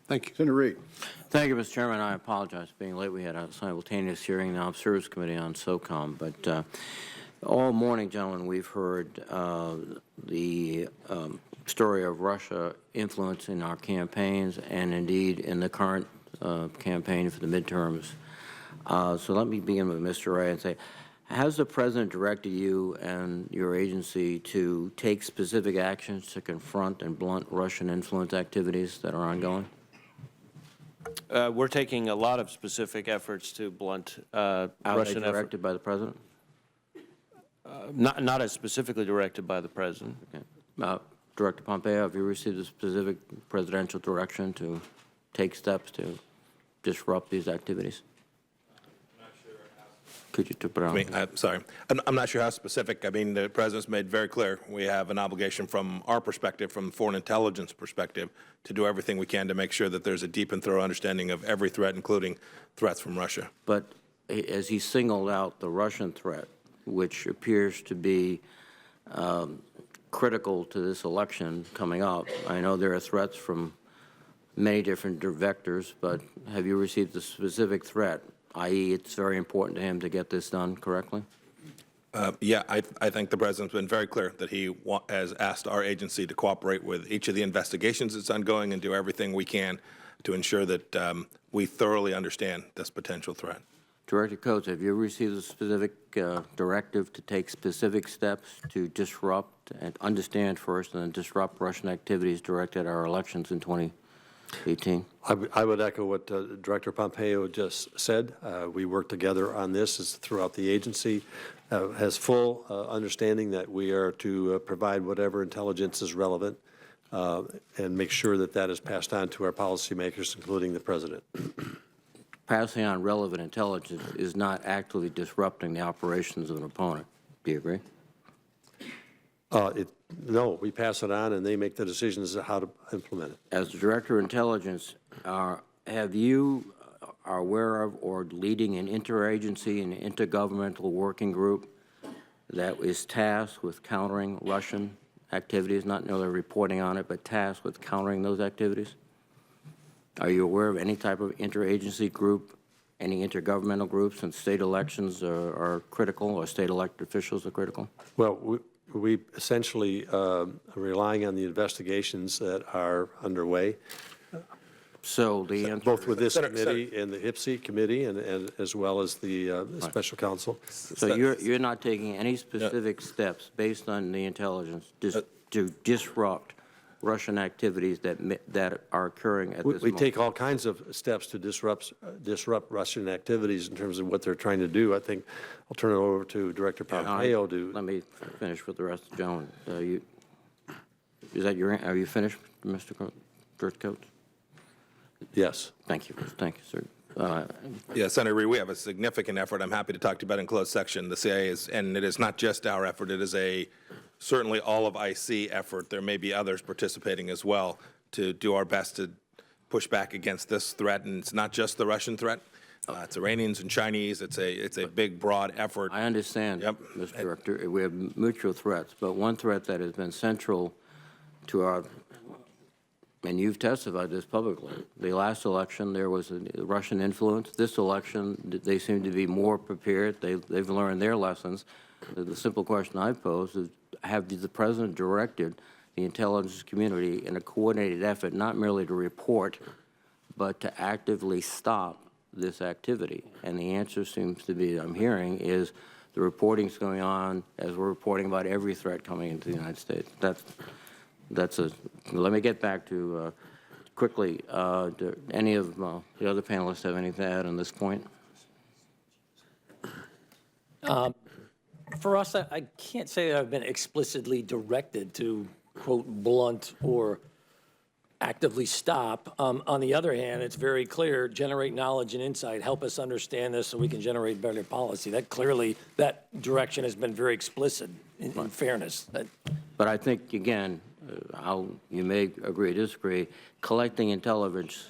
Thank you. Senator Reid. Thank you, Mr. Chairman. I apologize for being late. We had a simultaneous hearing in the Armed Services Committee on SOCOM. But all morning, gentlemen, we've heard the story of Russia influencing our campaigns and indeed in the current campaign for the midterms. So let me begin with Mr. Wray and say, has the President directed you and your agency to take specific actions to confront and blunt Russian influence activities that are ongoing? We're taking a lot of specific efforts to blunt Russian directed by the President? Not as specifically directed by the President. Okay. Director Pompeo, have you received a specific presidential direction to take steps to disrupt these activities? Could you put it on? I'm sorry. I'm not sure how specific. I mean, the President's made very clear we have an obligation from our perspective, from the foreign intelligence perspective, to do everything we can to make sure that there's a deep and thorough understanding of every threat, including threats from Russia. But as he singled out the Russian threat, which appears to be critical to this election coming up, I know there are threats from many different vectors, but have you received a specific threat, i.e. it's very important to him to get this done correctly? Yeah, I think the President's been very clear that he has asked our agency to cooperate with each of the investigations that's ongoing and do everything we can to ensure that we thoroughly understand this potential threat. Director Coates, have you received a specific directive to take specific steps to disrupt and understand first and then disrupt Russian activities directed at our elections in 2018? I would echo what Director Pompeo just said. We work together on this throughout the agency. Has full understanding that we are to provide whatever intelligence is relevant and make sure that that is passed on to our policymakers, including the President. Passing on relevant intelligence is not actively disrupting the operations of an opponent. Do you agree? No, we pass it on, and they make the decisions of how to implement it. As the Director of Intelligence, have you are aware of or leading an interagency and intergovernmental working group that is tasked with countering Russian activities, not merely reporting on it, but tasked with countering those activities? Are you aware of any type of interagency group, any intergovernmental groups, since state elections are critical or state elected officials are critical? Well, we essentially are relying on the investigations that are underway. So the answer, both with this committee and the HPSC committee, and as well as the special counsel. So you're not taking any specific steps based on the intelligence to disrupt Russian activities that are occurring at this moment? We take all kinds of steps to disrupt Russian activities in terms of what they're trying to do. I think I'll turn it over to Director Pompeo to. Let me finish with the rest of the gentlemen. Are you finished, Mr. Coates? Yes. Thank you. Thank you, sir. Yeah, Senator Reid, we have a significant effort. I'm happy to talk to you about in closed section. The CIA is, and it is not just our effort. It is certainly all of IC effort. There may be others participating as well to do our best to push back against this threat. And it's not just the Russian threat. It's Iranians and Chinese. It's a big, broad effort. I understand, yep. Mr. Director. We have mutual threats, but one threat that has been central to our, and you've testified this publicly, the last election there was a Russian influence. This election, they seem to be more prepared. They've learned their lessons. The simple question I pose is, have the President directed the intelligence community in a coordinated effort, not merely to report, but to actively stop this activity? And the answer seems to be, I'm hearing, is the reporting's going on as we're reporting about every threat coming into the United States. Let me get back to quickly, do any of the other panelists have anything to add on this point? For us, I can't say that I've been explicitly directed to, quote, blunt or actively stop. On the other hand, it's very clear, generate knowledge and insight, help us understand this so we can generate better policy. That clearly, that direction has been very explicit in fairness. But I think, again, you may agree or disagree, collecting intelligence,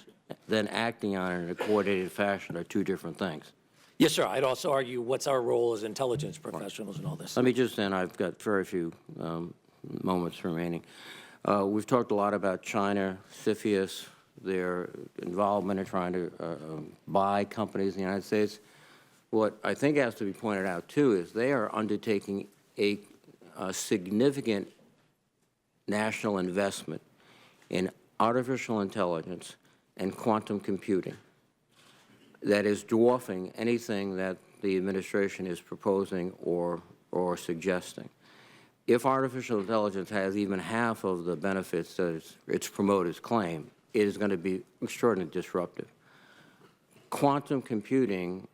then acting on it in a coordinated fashion are two different things. Yes, sir. I'd also argue what's our role as intelligence professionals in all this. Let me just end. I've got very few moments remaining. We've talked a lot about China, CFIUS, their involvement in trying to buy companies in the United States. What I think has to be pointed out, too, is they are undertaking a significant national investment in artificial intelligence and quantum computing that is dwarfing anything that the administration is proposing or suggesting. If artificial intelligence has even half of the benefits that its promoters claim, it is going to be extraordinarily disruptive. Quantum computing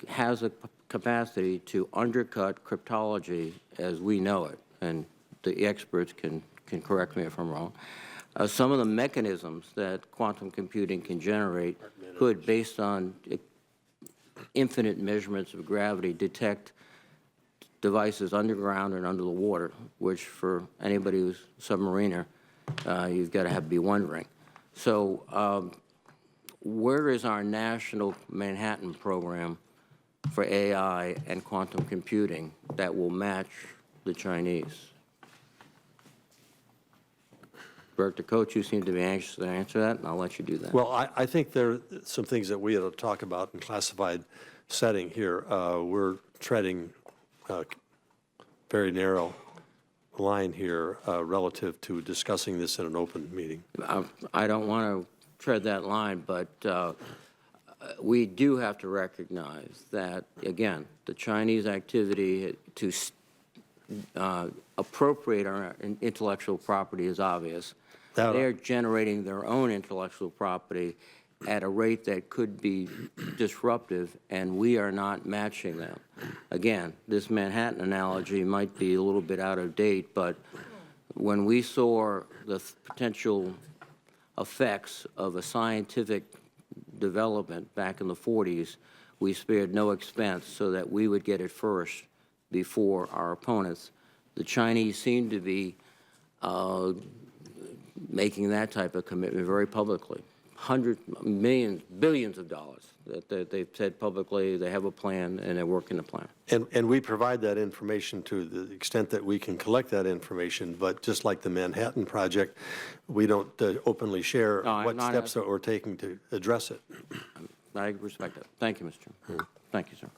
has a capacity to undercut cryptology as we know it, and the experts can correct me if I'm wrong. Some of the mechanisms that quantum computing can generate could, based on infinite measurements of gravity, detect devices underground and under the water, which for anybody who's a submariner, you've got to be wondering. So where is our national Manhattan program for AI and quantum computing that will match the Chinese? Director Coach, you seem to be anxious to answer that, and I'll let you do that. Well, I think there are some things that we ought to talk about in classified setting here. We're treading a very narrow line here relative to discussing this in an open meeting. I don't want to tread that line, but we do have to recognize that, again, the Chinese activity to appropriate our intellectual property is obvious. They're generating their own intellectual property at a rate that could be disruptive, and we are not matching them. Again, this Manhattan analogy might be a little bit out of date, but when we saw the potential effects of a scientific development back in the 40s, we spared no expense so that we would get it first before our opponents. The Chinese seem to be making that type of commitment very publicly. Hundreds, millions, billions of dollars that they've said publicly. They have a plan, and they're working the plan. And we provide that information to the extent that we can collect that information, but just like the Manhattan Project, we don't openly share what steps that we're taking to address it. I respect that. Thank you, Mr. Chairman. Thank you, sir.